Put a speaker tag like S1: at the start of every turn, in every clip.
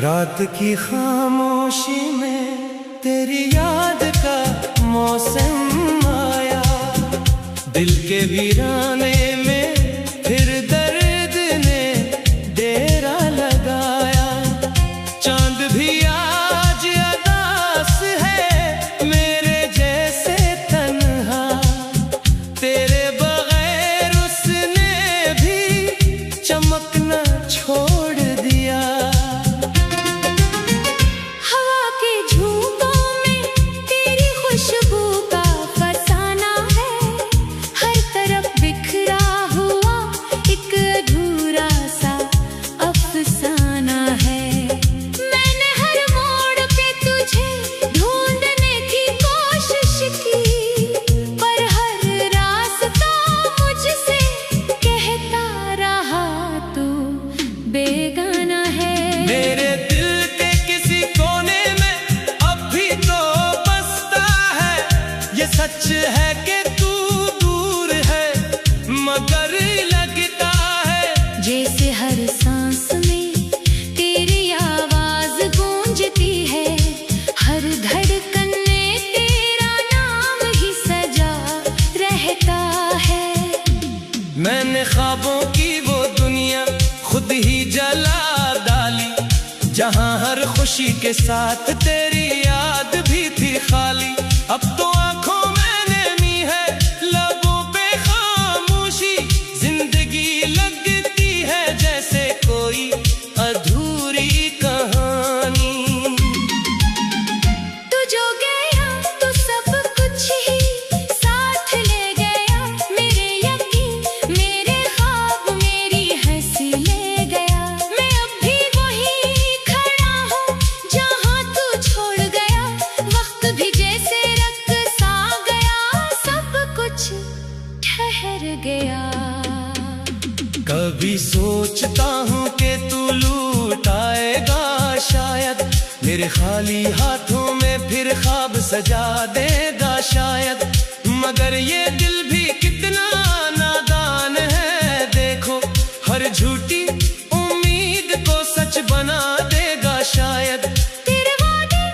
S1: रात की खामोशी में तेरी याद का मौसम आया, दिल के वीराने में फिर दर्द ने डेरा लगाया। चांद भी आज अदास है मेरे जैसे तन्हा, तेरे बगैर उसने भी चमकना छोड़ दिया।
S2: हवा के झोंकों में तेरी खुशबू का फसाना है, हर तरफ बिखरा हुआ एक अधूरा सा अफसाना है। मैंने हर मोड़ पे तुझे ढूंढने की कोशिश की, पर हर रास्ता मुझसे कहता रहा तू बेगाना है।
S1: मेरे दिल के किसी कोने में अब भी तो बसता है, ये सच है कि तू दूर है मगर लगता है
S2: जैसे हर सांस में तेरी आवाज गूंजती है, हर धड़कन में तेरा नाम ही सजा रहता है।
S1: मैंने ख्वाबों की वो दुनिया खुद ही जला डाली, जहां हर खुशी के साथ तेरी याद भी थी खाली। अब तो आंखों में नमी है, लबों पे खामोशी, जिंदगी लगती है जैसे कोई अधूरी कहानी।
S2: तू जो गया तो सब कुछ ही साथ ले गया, मेरे यकीन मेरे ख्वाब मेरी हंसी ले गया। मैं अब भी वही खड़ा हूँ जहाँ तू छोड़ गया, वक्त भी जैसे रक़्सा गया, सब कुछ ठहर गया।
S1: कभी सोचता हूँ कि तू लूट आएगा शायद, मेरे खाली हाथों में फिर ख्वाब सजा देगा शायद, मगर ये दिल भी कितना नादान है। देखो हर झूठी उम्मीद को सच बना देगा शायद।
S2: तेरे वादे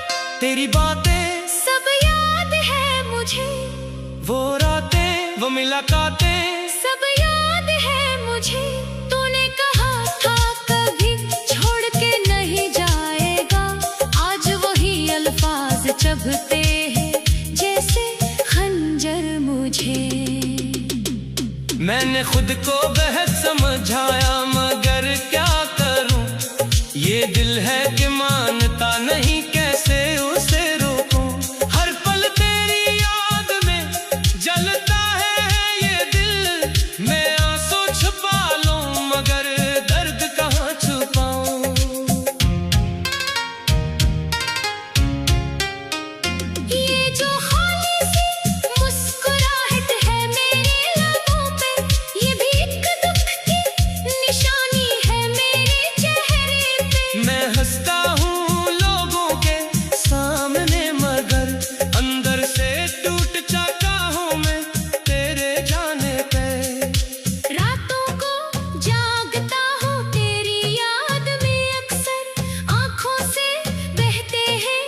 S1: तेरी बातें
S2: सब याद है मुझे,
S1: वो रातें वो मुलाकातें
S2: सब याद है मुझे। तूने कहा था कभी छोड़ के नहीं जाएगा, आज वही अल्फाज चुभते हैं जैसे खंजर मुझे।
S1: मैंने खुद को बेहद समझाया मगर क्या करूं, ये दिल है कि मानता नहीं, कैसे उसे रोकूं। हर पल तेरी याद में जलता है ये दिल, मैं आंसू छुपा लूं मगर दर्द कहाँ छुपाऊं।
S2: ये जो खाली सी मुस्कुराहट है मेरे लबों पे, ये भी एक दुख की निशानी है मेरे चेहरे पे।
S1: मैं हंसता हूँ लोगों के सामने मगर अंदर से टूट चुका हूँ मैं तेरे जाने पे।
S2: रातों को जागता हूँ तेरी याद में अक्सर, आँखों से बहते हैं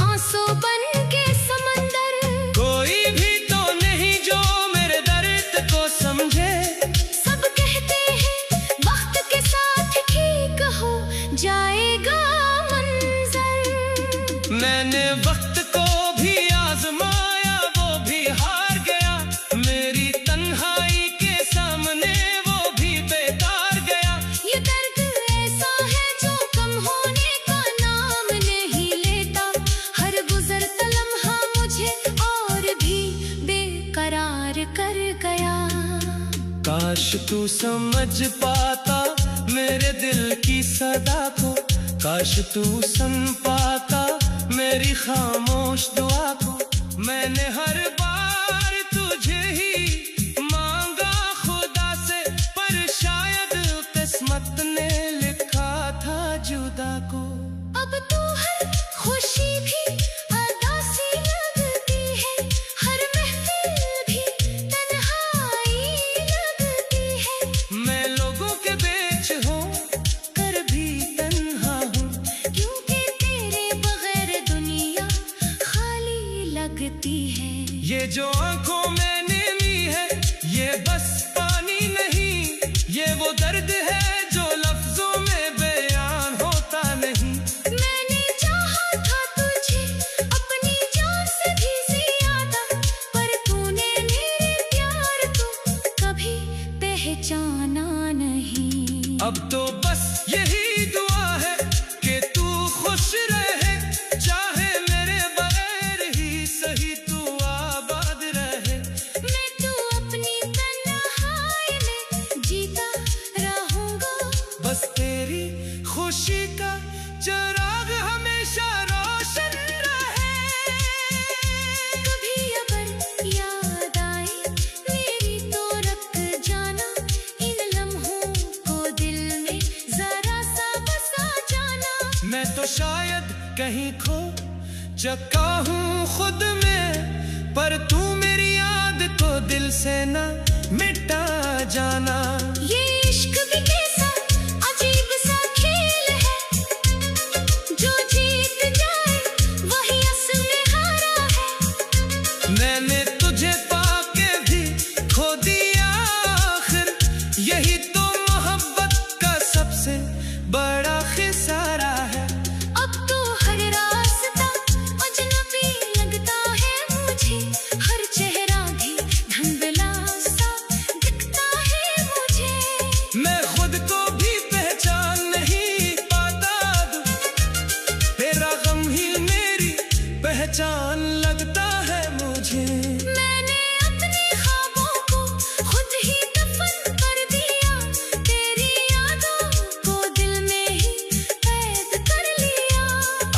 S2: आंसू बन के समंदर।
S1: कोई भी तो नहीं जो मेरे दर्द को समझे,
S2: सब कहते हैं वक्त के साथ ठीक हो जाएगा मंजर।
S1: मैंने वक्त को भी आजमाया वो भी हार गया, मेरी तन्हाई के सामने वो भी बेकार गया।
S2: ये दर्द ऐसा है जो कम होने का नाम नहीं लेता, हर गुजरता लम्हा मुझे और भी बेकरार कर गया।
S1: काश तू समझ पाता मेरे दिल की सदा को, काश तू सुन पाता मेरी खामोश दुआ को। मैंने हर बार तुझे ही मांगा खुदा से, पर शायद किस्मत ने लिखा था जुदा को।
S2: अब तो हर खुशी भी अदासी लगती है, हर महफिल भी तन्हाई लगती है।
S1: मैं लोगों के बीच हूँ कर भी तन्हा हूँ,
S2: क्यों
S1: अब तो बस यही दुआ है कि तू खुश रहे, चाहे मेरे बगैर ही सही तू आबाद रहे।
S2: मैं तो अपनी तन्हाई में जीता रहूंगा,
S1: बस तेरी खुशी का चिराग हमेशा रोशन रहे।
S2: कभी अगर याद आए मेरी तो रख जाना, इन लम्हों को दिल में जरा सा बसा जाना।
S1: मैं तो शायद कहीं खो चुका हूँ खुद में, पर तू मेरी याद को दिल से ना मिटा जाना।
S2: ये इश्क भी कैसा अजीब सा खेल है, जो जीत जाए वही असल में हारा है।
S1: मैंने तुझे पाके भी खो दिया आखिर, यही तो मोहब्बत का सबसे बड़ा खिसारा है।
S2: अब तो हर रास्ता अजनबी लगता है मुझे, हर चेहरा भी धुंधला सा दिखता है मुझे।
S1: मैं खुद को भी पहचान नहीं पाता, तेरा गम ही मेरी पहचान लगता है मुझे।
S2: मैंने अपने ख्वाबों को खुद ही दफन कर दिया, तेरी यादों को दिल में ही कैद कर लिया।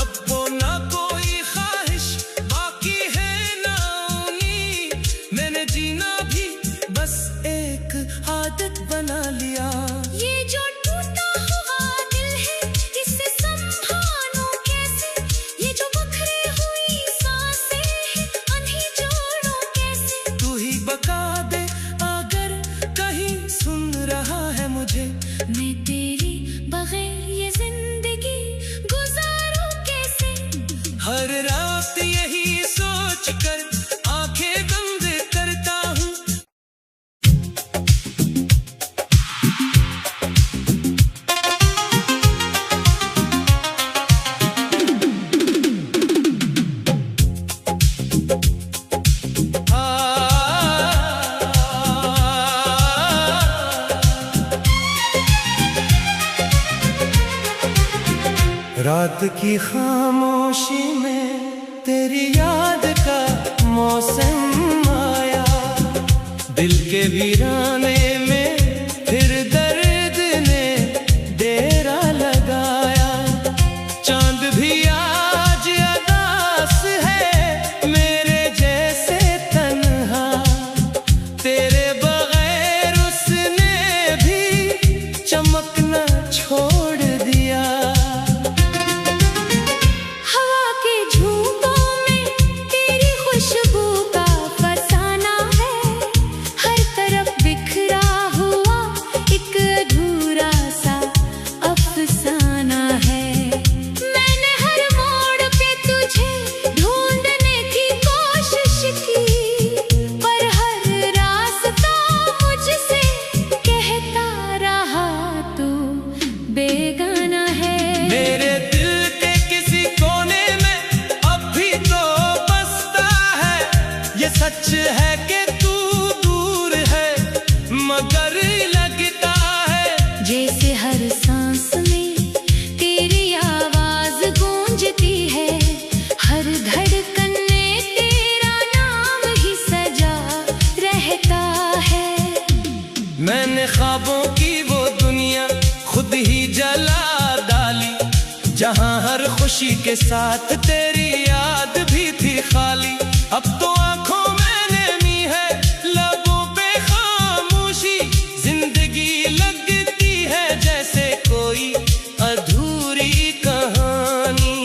S1: अब वो ना कोई ख्वाहिश बाकी है ना उम्मीद, मैंने जीना भी बस एक आदत बना लिया।
S2: ये जो टूटा हुआ दिल है इसे संभालूं कैसे, ये जो बिखरी हुई सांसें हैं उन्हें जोड़ूं कैसे।
S1: तू ही बता दे अगर कहीं सुन रहा है मुझे,
S2: मैं तेरी बगैर ये जिंदगी गुजारूं कैसे।
S1: हर रात यही सोच कर आंखें बंद करता हूँ। रात की खामोशी में तेरी याद का मौसम आया, दिल के वीराने में फिर दर्द ने डेरा लगाया। चांद भी आज अदास है मेरे जैसे तन्हा, तेरे बगैर उसने भी चमकना छोड़ दिया।
S2: हवा के झोंकों में तेरी खुशबू का फसाना है, हर तरफ बिखरा हुआ एक अधूरा सा अफसाना है। मैंने हर मोड़ पे तुझे ढूंढने की कोशिश की, पर हर रास्ता मुझसे कहता रहा तू बेगाना है।
S1: मेरे दिल के किसी कोने में अब भी तो बसता है, ये सच है कि तू दूर है मगर लगता है
S2: जैसे हर सांस में तेरी आवाज गूंजती है, हर धड़कन में तेरा नाम ही सजा रहता है।
S1: मैंने ख्वाबों की वो दुनिया खुद ही जला डाली, जहां हर खुशी के साथ तेरी याद भी थी खाली। अब तो आंखों में नमी है, लबों पे खामोशी, जिंदगी लगती है जैसे कोई अधूरी कहानी।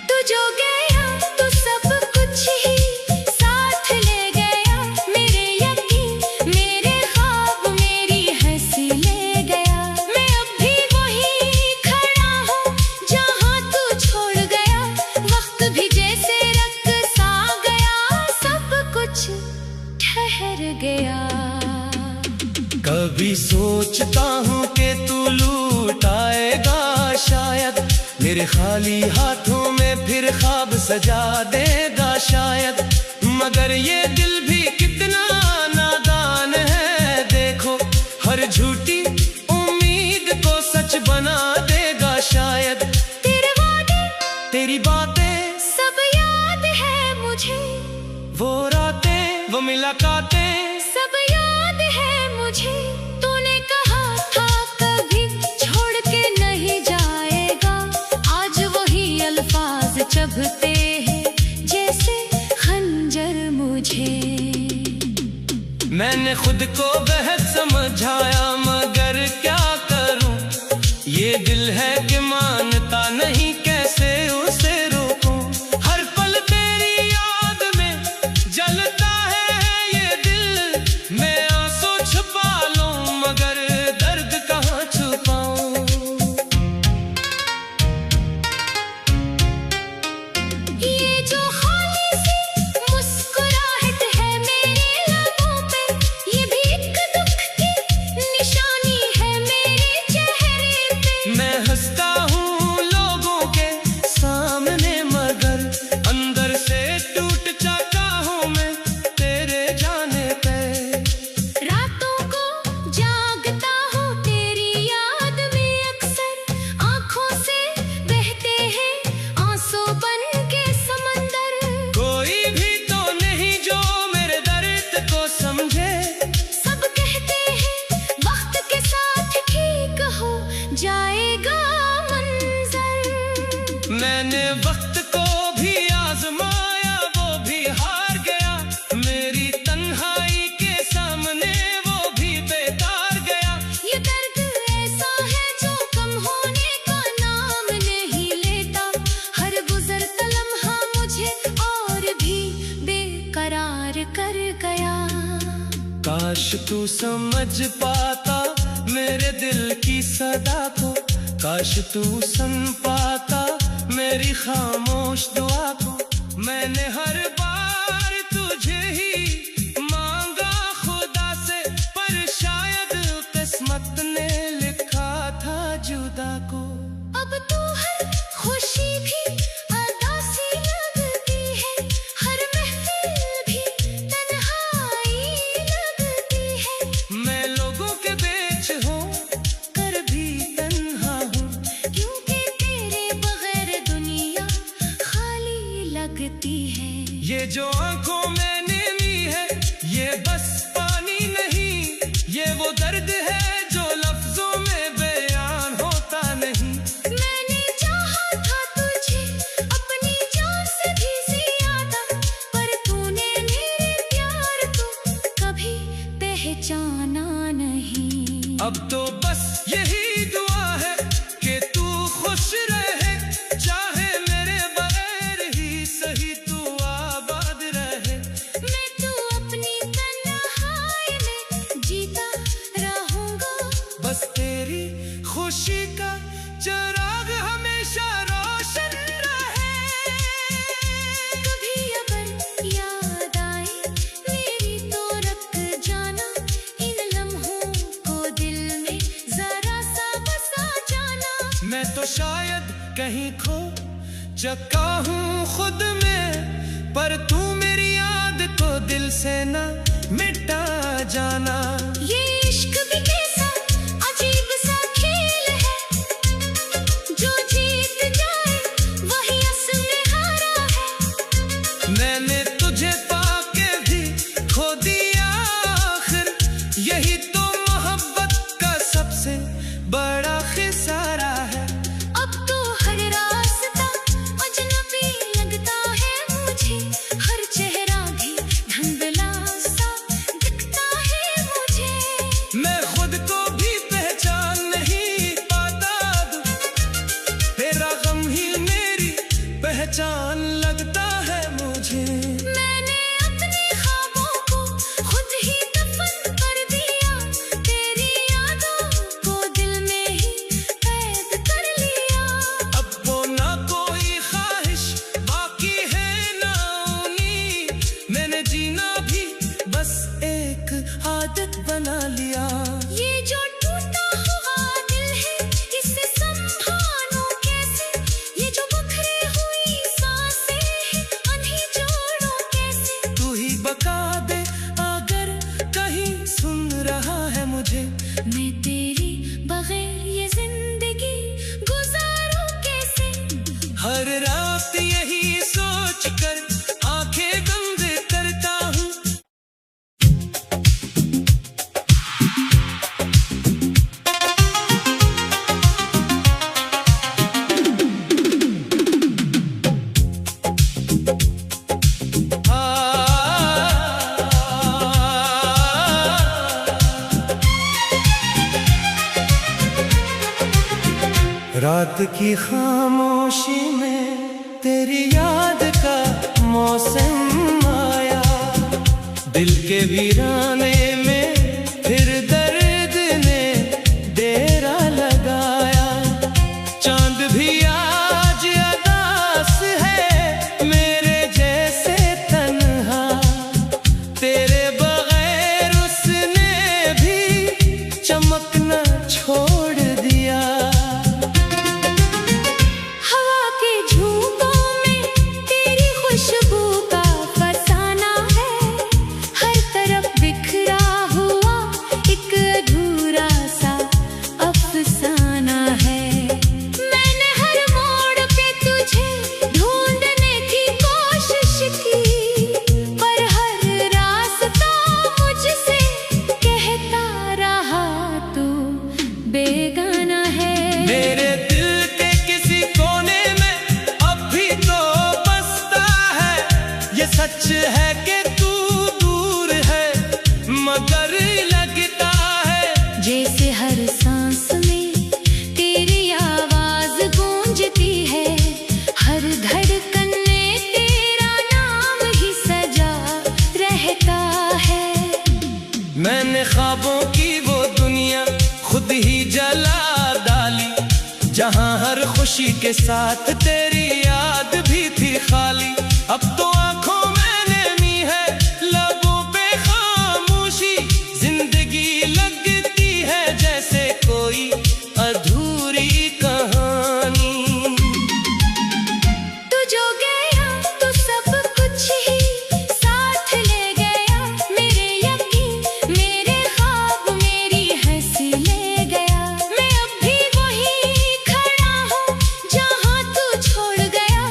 S2: तू जो गया तो सब कुछ ही साथ ले गया, मेरे यकीन मेरे ख्वाब मेरी हंसी ले गया। मैं अब भी वही खड़ा हूँ जहाँ तू छोड़ गया, वक्त भी जैसे रख सा गया, सब कुछ ठहर गया।
S1: कभी सोचता हूँ कि तू लूट आएगा शायद, मेरे खाली हाथों में फिर ख्वाब सजा देगा शायद। मगर ये दिल भी कितना नादान है, देखो हर झूठी बातें
S2: सब याद है मुझे, तूने कहा था कभी छोड़ के नहीं जाएगा। आज वही अल्फाज चुभते हैं जैसे खंजर मुझे।
S1: मैंने खुद को बेहद समझाया मगर क्या करूं, ये दिल है कि मानता नहीं, कैसे उसे रोकूं। हर पल तेरी याद में जलता है ये दिल, मैं आंसू छुपा लूं मगर दर्द कहाँ छुपाऊं।
S2: ये जो खाली सी मुस्कुराहट है मेरे लबों पे, ये भी एक दुख की निशानी है मेरे चेहरे पे।
S1: मैं हंसता हूँ लोगों के सामने मगर अंदर से टूट चुका हूँ मैं तेरे जाने पे।
S2: रातों को जागता हूँ तेरी याद में अक्सर, आँखों से बहते हैं आंसू बन के समंदर।
S1: कोई भी तो नहीं जो मेरे दर्द को समझे।
S2: सब कहते हैं वक्त के साथ ठीक हो जाएगा मंजर।
S1: मैंने वक्त को भी आजमाया वो भी हार गया, मेरी तन्हाई के सामने वो भी बेकार गया।
S2: ये दर्द ऐसा है जो कम होने का नाम नहीं लेता, हर गुजरता लम्हा मुझे और भी बेकरार कर गया।
S1: काश तू समझ पाता मेरे दिल की सदा को, काश तू सुन पाता मेरी खामोश दुआ को। मैंने हर बार तुझे ही मांगा खुदा से, पर शायद किस्मत ने लिखा था जुदा को।
S2: अब तो हर खुशी भी अदासी लगती है, हर महफिल भी तन्हाई लगती है।
S1: मैं लोगों के बीच हूँ कर भी तन्हा हूँ,
S2: क्योंकि तेरे बगैर दुनिया खाली लगती है।
S1: ये जो आंखों में नीली है ये बस पानी नहीं, ये वो दर्द है जो लफ्जों में बयान होता नहीं।
S2: मैंने चाहा था तुझे अपनी जान से भी ज्यादा, पर तूने मेरे प्यार को कभी पहचाना नहीं।
S1: अब तो बस यही दुआ है कि तू खुश रहे, चाहे मेरे बगैर ही सही तू आबाद रहे।
S2: मैं तो अपनी तन्हाई में जीता रहूंगा,
S1: बस तेरी खुशी का चिराग हमेशा रोशन रहे।
S2: कभी अगर याद आए मेरी तो रख जाना, इन लम्हों को दिल में जरा सा बसा जाना।
S1: मैं तो शायद कहीं खो चुका हूँ खुद में, पर तू मेरी याद को दिल से ना मिटा जाना।
S2: ये इश्क भी कैसा अजीब सा खेल है, जो जीत जाए वही असल में हारा है।
S1: मैंने तुझे पाके भी खो दिया आखिर, यही तो मोहब्बत का सबसे बड़ा खिसारा है।
S2: अब तो हर रास्ता अजनबी लगता है मुझे, हर चेहरा भी धुंधला सा दिखता है मुझे।
S1: मैं खुद को भी पहचान नहीं पाता, तेरा गम ही मेरी पहचान लगता है मुझे।
S2: मैंने अपने ख्वाबों को खुद ही दफन कर दिया, तेरी यादों को दिल में ही कैद कर लिया।
S1: अब वो ना कोई ख्वाहिश बाकी है ना उम्मीद, मैंने जीना भी बस एक आदत बना लिया।
S2: ये जो टूटा हुआ दिल है इसे संभालूं कैसे, ये जो बिखरी हुई सांसें हैं उन्हें जोड़ूं कैसे।
S1: तू ही बता दे अगर कहीं सुन रहा है मुझे,
S2: मैं तेरी बगैर ये जिंदगी गुजारूं कैसे।
S1: हर रात यही सोच कर आंखें बंद करता हूँ। रात की खामोशी में तेरी याद का मौसम आया, दिल के वीराने में फिर दर्द ने डेरा लगाया। चांद भी आज अदास है मेरे जैसे तन्हा, तेरे बगैर उसने भी चमकना छोड़ दिया।
S2: हवा के झोंकों में तेरी खुशबू का फसाना है, हर तरफ बिखरा हुआ एक अधूरा सा अफसाना है। मैंने हर मोड़ पे तुझे ढूंढने की कोशिश की, पर हर रास्ता मुझसे कहता रहा तू बेगाना है।
S1: मेरे दिल के किसी कोने में अब भी तो बसता है, ये सच है कि तू दूर है मगर लगता है
S2: जैसे हर सांस में तेरी आवाज गूंजती है, हर धड़कन में तेरा नाम ही सजा रहता है।
S1: मैंने ख्वाबों की वो दुनिया खुद ही जला डाली, जहां हर खुशी के साथ तेरी याद भी थी खाली। अब तो आंखों में नमी है, लबों पे खामोशी, जिंदगी लगती है जैसे कोई अधूरी कहानी।
S2: तू जो गया तो सब कुछ ही साथ ले गया, मेरे यकीन मेरे ख्वाब मेरी हंसी ले गया। मैं अब भी वही खड़ा हूँ जहाँ तू छोड़ गया,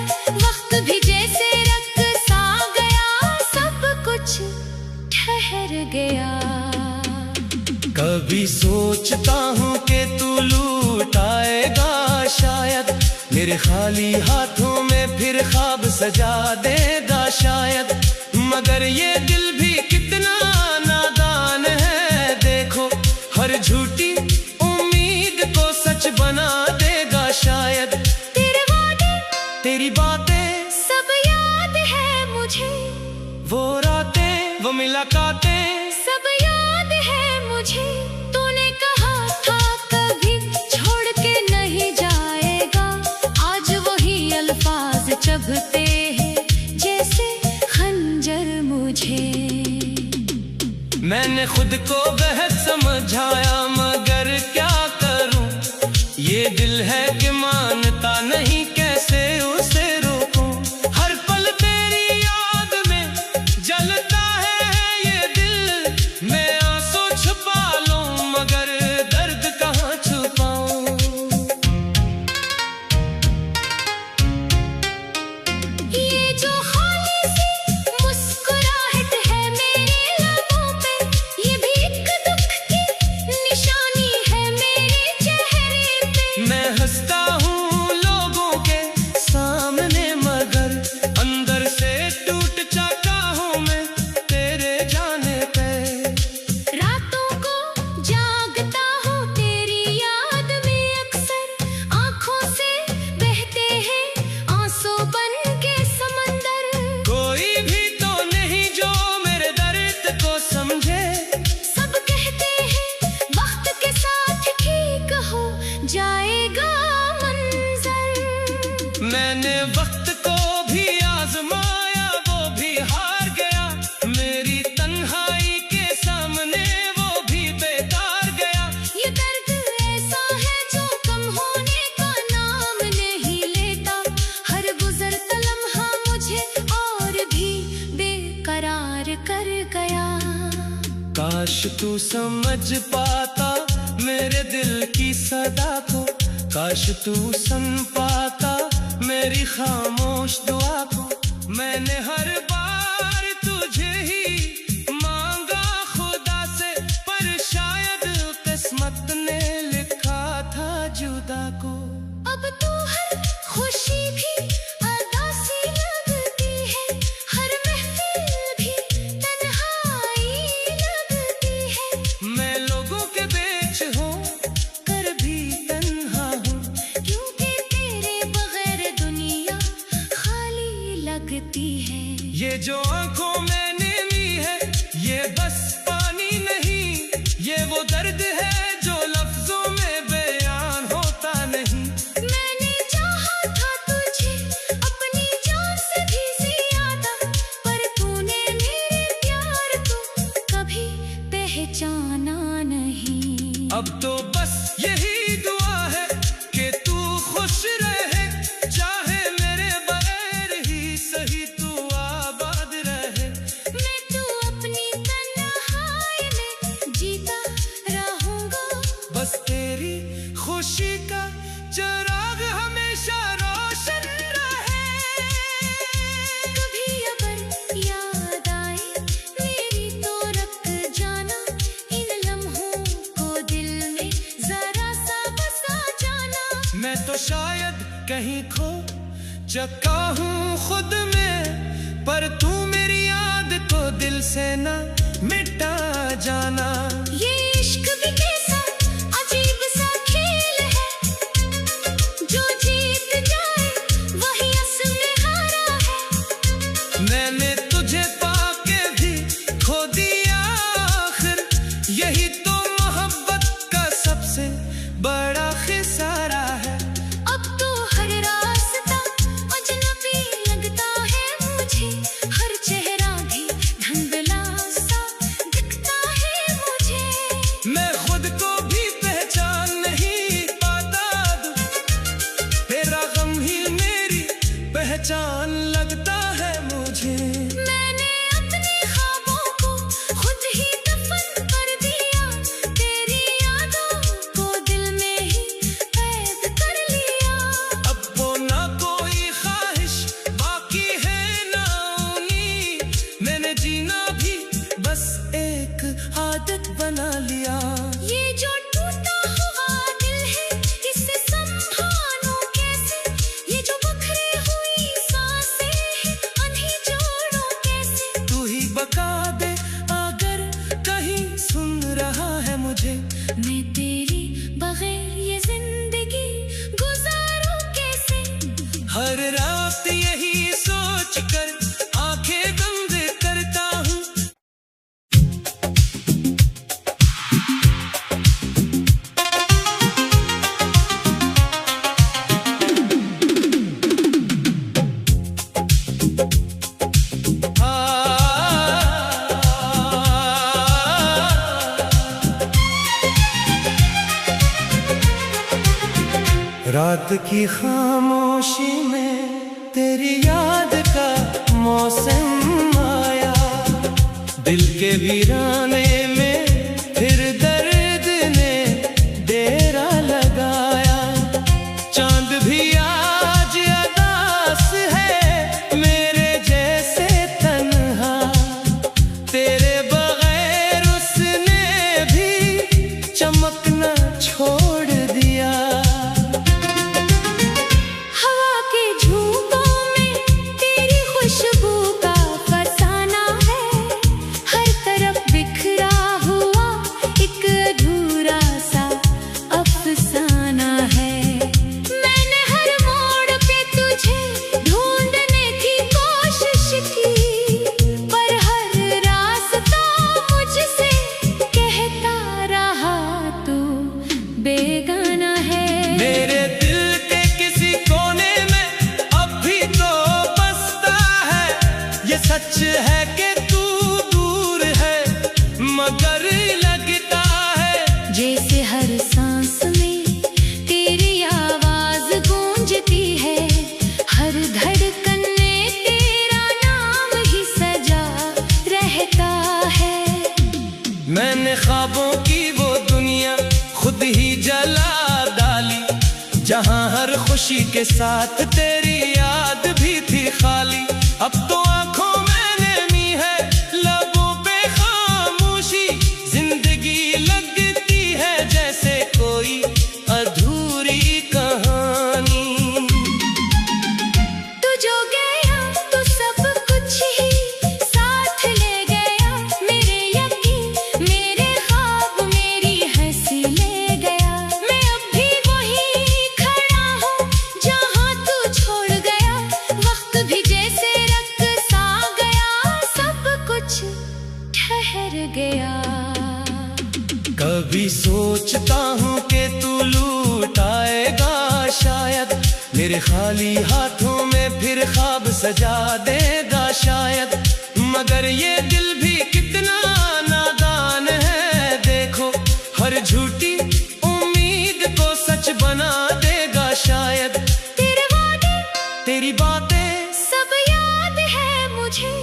S2: वक्त भी जैसे रक़्सा गया, सब कुछ ठहर गया।
S1: कभी सोचता हूँ कि तू लूट आएगा शायद, मेरे खाली हाथों में फिर ख्वाब सजा देगा शायद। मगर ये दिल भी कितना नादान है, देखो हर झूठी उम्मीद को सच बना देगा शायद।
S2: तेरे वादे
S1: तेरी बातें
S2: सब याद है मुझे,
S1: वो रातें वो मुलाकातें
S2: सब याद है मुझे। तूने कहा था कभी छोड़ के नहीं जाएगा, आज वही अल्फाज चुभते हैं जैसे खंजर मुझे।
S1: मैंने खुद को बेहद समझाया मगर क्या करूं, ये दिल है कि मानता नहीं, कैसे उसे रोकूं। हर पल तेरी याद में जलता है ये दिल, मैं आंसू छुपा लूं मगर दर्द कहाँ छुपाऊं।
S2: ये जो खाली सी मुस्कुराहट है मेरे लबों पे, ये भी एक दुख की निशानी है मेरे चेहरे पे।
S1: मैं हंसता हूँ लोगों के सामने मगर अंदर से टूट जाता हूँ मैं तेरे जाने पे।
S2: रातों को जागता हूँ तेरी याद में अक्सर, आँखों से बहते हैं आंसू बन के समंदर।
S1: कोई भी तो नहीं जो मेरे दर्द को समझे,
S2: सब कहते हैं वक्त के साथ ठीक हो जाएगा मंजर।
S1: मैंने वक्त को भी आजमाया वो भी हार गया, मेरी तन्हाई के सामने वो भी बेकार गया।
S2: ये दर्द ऐसा है जो कम होने का नाम नहीं लेता, हर गुजरता लम्हा मुझे और भी बेकरार कर गया।
S1: काश तू समझ पाता मेरे दिल की सदा को, काश तू सुन पाता मेरी खामोश दुआ को। मैंने हर बार तुझे ही मांगा खुदा से, पर शायद किस्मत ने लिखा था जुदा को।
S2: अब तो हर खुशी भी अदासी लगती है, हर महफिल भी तन्हाई लगती है।
S1: मैं लोगों के बीच हूँ कर भी तन्हा हूँ,
S2: क्यों
S1: बस पानी नहीं, ये वो दर्द है जो लफ्जों में बयान होता नहीं।
S2: मैंने चाहा था तुझे अपनी जान से भी ज्यादा, पर तूने मेरे प्यार को कभी पहचाना नहीं।
S1: अब तो बस यही दुआ है कि तू खुश रहे, चाहे मेरे बगैर ही सही तू आबाद रहे।
S2: मैं तो अपनी तन्हाई में जीता रहूंगा,
S1: बस तेरी खुशी का चिराग हमेशा रोशन रहे।
S2: कभी अगर याद आए मेरी तो रख जाना, इन लम्हों को दिल में जरा सा बसा जाना।
S1: मैं तो शायद कहीं खो चुका हूँ खुद में, पर तू मेरी याद को दिल से ना मिटा जाना।
S2: ये इश्क भी कैसा अजीब सा खेल है, जो जीत जाए वही असल में हारा है।
S1: मैंने तुझे पाके भी खो दिया आखिर, यही तो मोहब्बत का सबसे बड़ा खिसारा है।
S2: अब तो हर रास्ता अजनबी लगता है मुझे, हर चेहरा भी धुंधला सा दिखता है मुझे।
S1: मैं खुद को भी पहचान नहीं पाता, तेरा गम ही मेरी पहचान लगता है मुझे।
S2: मैंने अपने ख्वाबों को खुद ही दफन कर दिया, तेरी यादों को दिल में ही कैद कर लिया।
S1: अब वो ना कोई ख्वाहिश बाकी है ना उम्मीद, मैंने जीना भी बस एक आदत बना लिया।
S2: ये जो टूटा हुआ दिल है इसे संभालूं कैसे, ये जो बिखरी हुई सांसें हैं उन्हें जोड़ूं कैसे।
S1: तू ही बता दे अगर कहीं सुन रहा है मुझे,
S2: मैं तेरी बगैर ये जिंदगी गुजारूं कैसे।
S1: हर रात यही सोच कर आंखें बंद करता हूँ। रात की खामोशी में तेरी याद का मौसम आया, दिल के वीराने में फिर दर्द ने डेरा लगाया। चांद भी आज अदास है मेरे जैसे तन्हा, तेरे बगैर उसने भी चमकना छोड़ दिया।
S2: हवा के झोंकों में तेरी खुशबू का फसाना है, हर तरफ बिखरा हुआ एक अधूरा सा अफसाना है। मैंने हर मोड़ पे तुझे ढूंढने की कोशिश की, पर हर रास्ता मुझसे कहता रहा तू बेगाना है।
S1: मेरे दिल के किसी कोने में अब भी तो बसता है, ये सच है कि तू दूर है मगर लगता है।
S2: जैसे हर सांस में तेरी आवाज गूंजती है, हर धड़कन में तेरा नाम ही सजा रहता है।
S1: मैंने ख्वाबों की वो दुनिया खुद ही जला डाली, जहां हर खुशी के साथ तेरी याद भी थी खाली। अब तो आंखों में नमी है, लबों पे खामोशी, जिंदगी लगती है जैसे कोई अधूरी कहानी।
S2: तू जो गया तो सब कुछ ही साथ ले गया, मेरे यकीन मेरे ख्वाब मेरी हंसी ले गया। मैं अब भी वही खड़ा हूँ जहाँ तू छोड़ गया, वक्त भी जैसे रक्त सा गया।
S1: कभी सोचता हूँ कि तू लूट आएगा शायद, मेरे खाली हाथों में फिर ख्वाब सजा देगा शायद। मगर ये दिल भी कितना नादान है, देखो हर झूठी उम्मीद को सच बना देगा शायद।
S2: तेरे वादे,
S1: तेरी बातें
S2: सब याद है मुझे,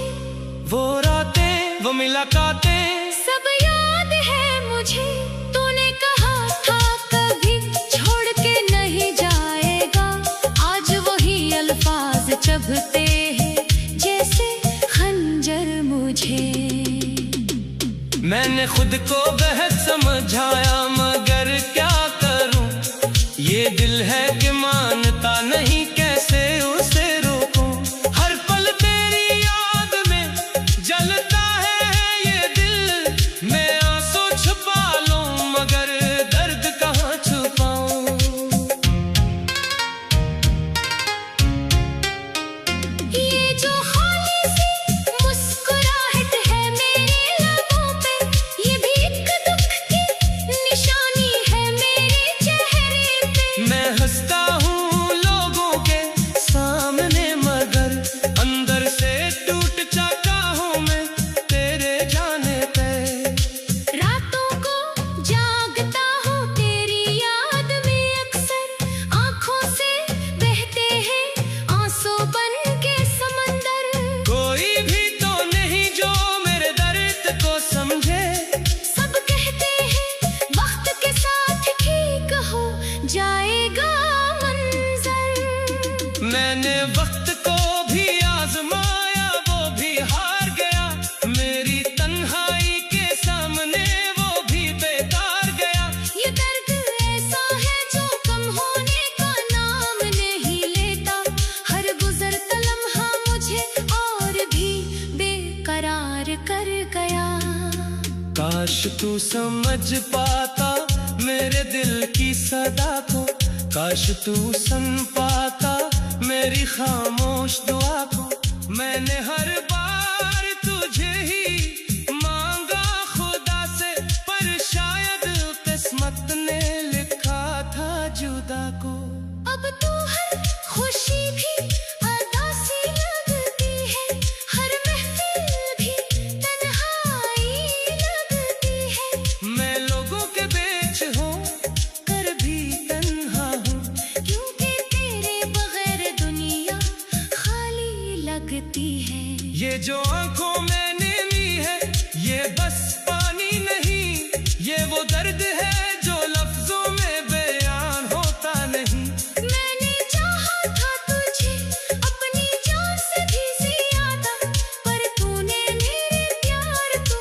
S1: वो रातें वो मुलाकातें
S2: सब याद है मुझे। तूने कहा था कभी छोड़ के नहीं जाएगा, आज वही अल्फाज चुभते हैं जैसे खंजर मुझे।
S1: मैंने खुद को बेहद समझाया मगर क्या करूं, ये दिल है कि मानता नहीं, कैसे उसे रोकूं। हर पल तेरी याद में जलता है ये दिल, मैं आंसू छुपा लूं मगर दर्द कहाँ छुपाऊं।
S2: ये जो खाली सी मुस्कुराहट है मेरे लबों पे, ये भी एक दुख की निशानी है मेरे चेहरे पे।
S1: मैं हंसता हूँ लोगों के सामने मगर अंदर से टूट जाता हूँ मैं तेरे जाने पे।
S2: रातों को जागता हूँ तेरी याद में अक्सर, आँखों से बहते हैं आंसू बन के समंदर।
S1: कोई भी तो नहीं जो मेरे दर्द को समझे,
S2: सब कहते हैं वक्त के साथ ठीक हो जाएगा मंजर।
S1: मैंने वक्त को भी आजमाया वो भी हार गया, मेरी तन्हाई के सामने वो भी बेकार गया।
S2: ये दर्द ऐसा है जो कम होने का नाम नहीं लेता, हर गुजरता लम्हा मुझे और भी बेकरार कर गया।
S1: काश तू समझ पाता मेरे दिल की सदा को, काश तू सुन पाता मेरी खामोश दुआ को। मैंने हर बार तुझे ही मांगा खुदा से, पर शायद किस्मत ने लिखा था जुदा को।
S2: अब तो हर खुशी भी अदा सी लगती है, हर महफिल भी तन्हाई लगती है।
S1: मैं लोगों के बीच हूँ कर भी तन्हा हूँ,
S2: क्योंकि तेरे बगैर दुनिया खाली लगती है।
S1: ये जो आंखों में नीली है ये बस पानी नहीं, ये वो दर्द है जो लफ्जों में बयान होता नहीं।
S2: मैंने चाहा था तुझे अपनी जान से भी ज्यादा, पर तूने मेरे प्यार को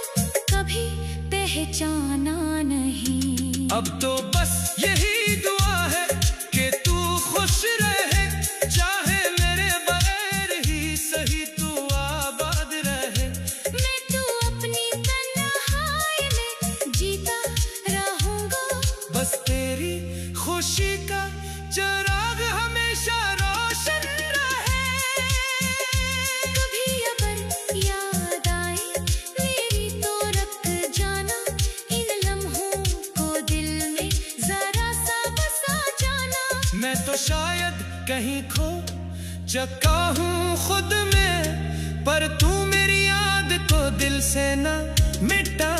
S2: कभी पहचाना नहीं।
S1: अब तो बस यही दुआ है कि तू खुश रहे, चाहे मेरे बगैर ही सही तू आबाद रहे।
S2: मैं तो अपनी तन्हाई में जीता रहूंगा,
S1: बस तेरी खुशी का चिराग हमेशा रोशन रहे।
S2: कभी अगर याद आए मेरी तो रख जाना, इन लम्हों को दिल में जरा सा बसा जाना।
S1: मैं तो शायद कहीं खो चुका हूँ खुद में, पर तू मेरी याद को दिल से ना मिटा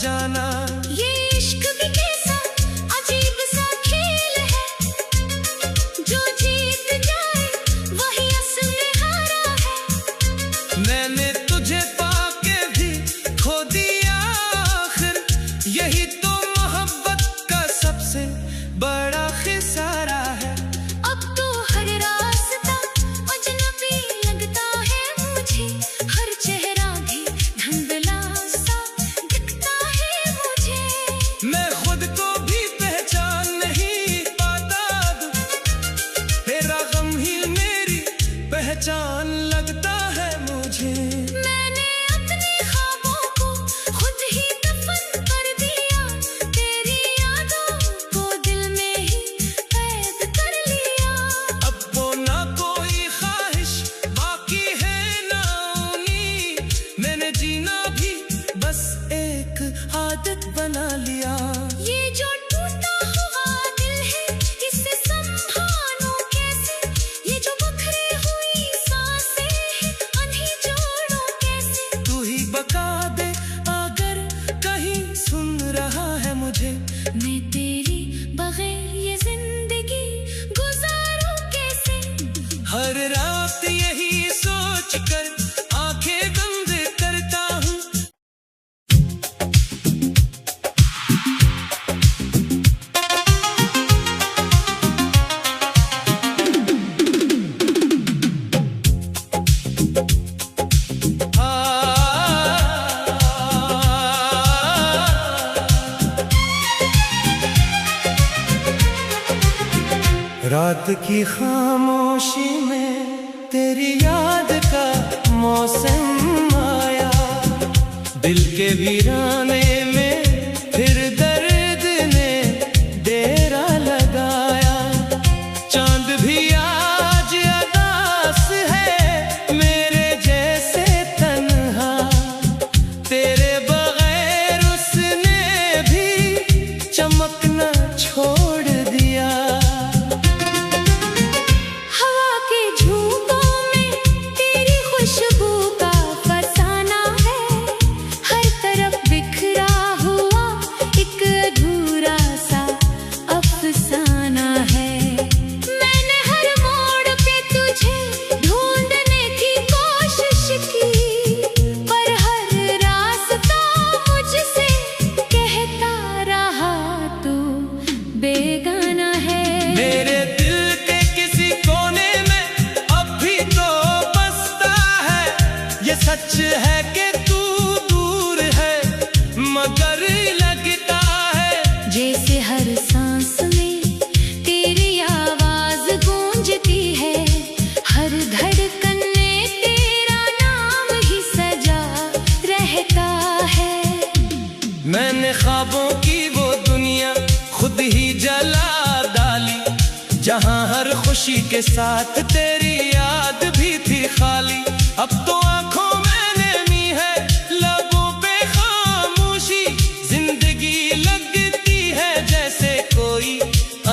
S1: जाना।
S2: ये इश्क भी कैसा अजीब सा खेल है, जो जीत जाए वही असल में हारा है।
S1: मैंने तुझे पाके भी खो दिया आखिर, यही तो मोहब्बत का सबसे बड़ा खिसारा है।
S2: अब तो हर रास्ता अजनबी लगता है मुझे, हर चेहरा भी धुंधला सा दिखता है मुझे।
S1: मैं खुद को भी पहचान नहीं पाता, तेरा गम ही मेरी पहचान लगता है मुझे।
S2: मैंने अपने ख्वाबों को खुद ही दफन कर दिया,
S1: आदत बना लिया।
S2: ये जो टूटा हुआ दिल है इसे संभालूं कैसे, ये जो बिखरी हुई सांसें हैं उन्हें जोड़ूं कैसे।
S1: तू ही बता दे अगर कहीं सुन रहा है मुझे,
S2: मैं तेरी बगैर ये जिंदगी गुजारूं कैसे।
S1: हर रात यही सोच कर आंखें बंद करता हूँ। रात की खामोशी में तेरी याद का मौसम आया, दिल के वीराने में फिर दर्द ने डेरा लगाया। चांद भी आज अदास है मेरे जैसे तन्हा, तेरे बगैर उसने भी चमकना छोड़ दिया। सच है कि तू दूर है मगर लगता है
S2: जैसे हर सांस में तेरी आवाज गूंजती है, हर धड़कन में तेरा नाम ही सजा रहता है।
S1: मैंने ख्वाबों की वो दुनिया खुद ही जला डाली, जहां हर खुशी के साथ तेरी याद भी थी खाली। अब तो आंखों में नमी है, लबों पे खामोशी, जिंदगी लगती है जैसे कोई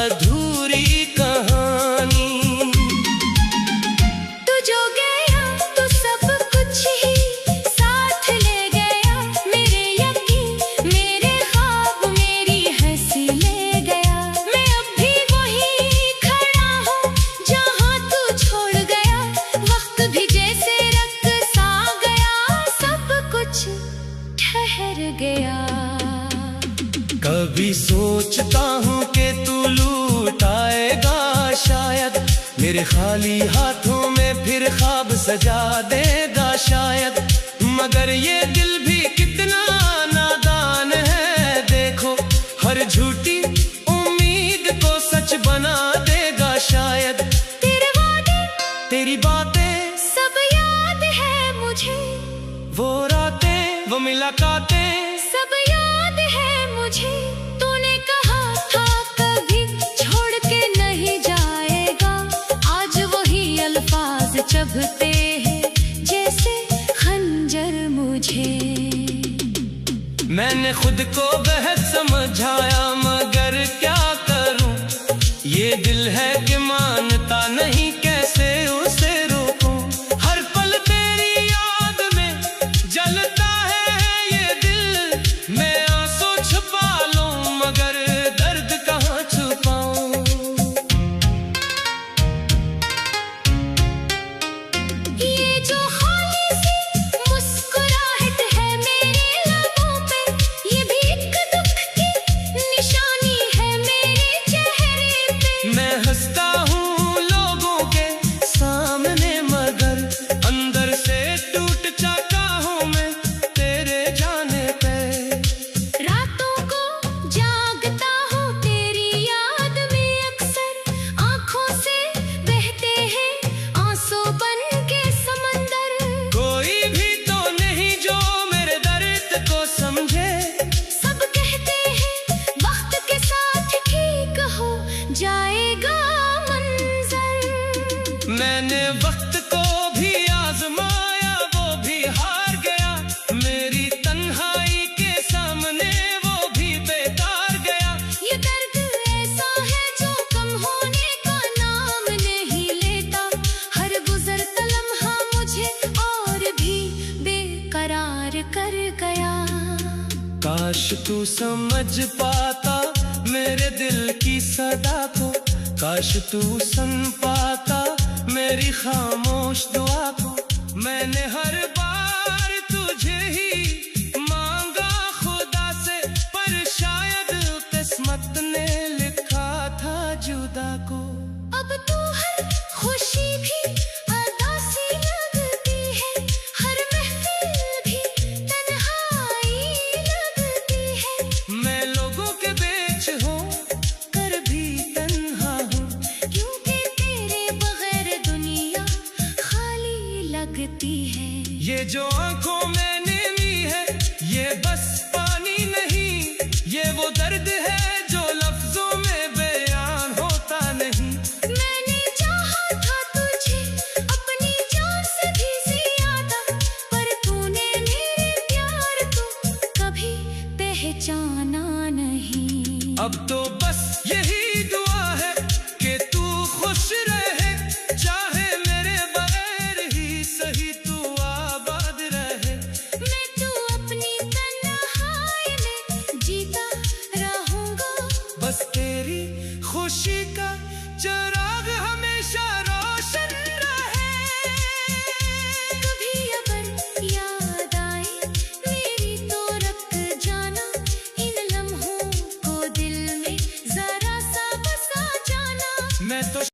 S1: अधूरी कहानी।
S2: तू जो गया तो सब कुछ ही साथ ले गया, मेरे यकीन मेरे ख्वाब मेरी हंसी ले गया। मैं अब भी वही खड़ा हूँ जहाँ तू छोड़ गया, वक्त भी जैसे ठहर गया।
S1: कभी सोचता हूँ कि तू लूट आएगा शायद, मेरे खाली हाथों में फिर ख्वाब सजा देगा शायद। मगर ये दिल भी कितना नादान है, देखो हर झूठी उम्मीद को सच बना देगा शायद।
S2: तेरे वादे
S1: तेरी बातें
S2: सब याद है मुझे,
S1: वो रातें वो मुलाकातें
S2: सब याद है मुझे। तूने कहा था कभी छोड़ के नहीं जाएगा, आज वही अल्फाज चुभते हैं जैसे खंजर मुझे।
S1: मैंने खुद को बेहद समझाया मगर क्या करूं, ये दिल है कि मानता नहीं, कैसे उसे रोकूं। हर पल तेरी याद में जलता है ये दिल, मैं आंसू छुपा लूं मगर दर्द कहाँ छुपाऊं।
S2: ये जो खाली सी मुस्कुराहट है मेरे लबों पे, ये भी एक दुख की निशानी है मेरे चेहरे पे।
S1: मैं हंसता हूँ काश तू समझ पाता मेरे दिल की सदा को, काश तू सुन पाता मेरी खामोश दुआ को। मैंने हर बार तुझे ही मांगा खुदा से, पर शायद किस्मत ने लिखा था जुदा को।
S2: अब तो हर खुशी भी अदासी लगती है, हर महफिल भी तन्हाई लगती है।
S1: मैं लोगों के बीच हूँ कर भी तन्हा हूँ,
S2: क्योंकि तेरे बगैर दुनिया खाली लगती है।
S1: ये जो आंखों में नीली है ये बस पानी नहीं, ये वो दर्द है जो लफ्जों में बयान होता नहीं।
S2: मैंने चाहा था तुझे अपनी जान से भी ज्यादा, पर तूने मेरे प्यार को कभी पहचाना नहीं।
S1: अब तो बस यही दुआ है कि तू खुश रहे, चाहे मेरे बगैर ही सही तू आबाद रहे।
S2: मैं तो अपनी तन्हाई में जीता रहूंगा,
S1: बस तेरी खुशी का चिराग हमेशा रोशन रहे।
S2: कभी अगर याद आए मेरी तो रख जाना, इन लम्हों को दिल में जरा सा बसा जाना।
S1: मैं तो